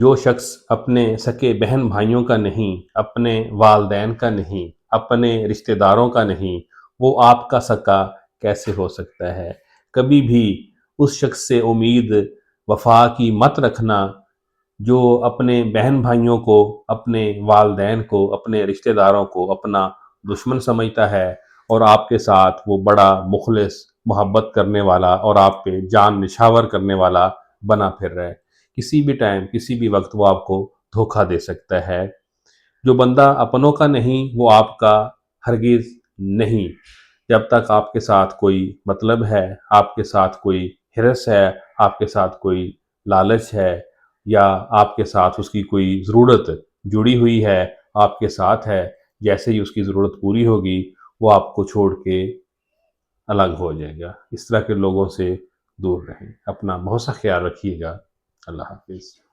जो शख्स अपने सगे बहन भाइयों का नहीं, अपने वालदैन का नहीं, अपने रिश्तेदारों का नहीं, वो आपका सगा कैसे हो सकता है? कभी भी उस शख्स से उम्मीद वफ़ा की मत रखना, जो अपने बहन भाइयों को, अपने वालदैन को, अपने रिश्तेदारों को अपना दुश्मन समझता है और आपके साथ वो बड़ा मुख़लिस, मोहब्बत करने वाला और आप पे जान निछावर करने वाला बना फिर रहा है। किसी भी टाइम, किसी भी वक़्त वो आपको धोखा दे सकता है। जो बंदा अपनों का नहीं, वो आपका हरगिज़ नहीं। जब तक आपके साथ कोई मतलब है, आपके साथ कोई हिरस है, आपके साथ कोई लालच है या आपके साथ उसकी कोई ज़रूरत जुड़ी हुई है, आपके साथ है, जैसे ही उसकी ज़रूरत पूरी होगी, वो आपको छोड़ के अलग हो जाएगा। इस तरह के लोगों से दूर रहें। अपना बहुत सा ख़्याल रखिएगा। अल्लाह हाफ़िज़।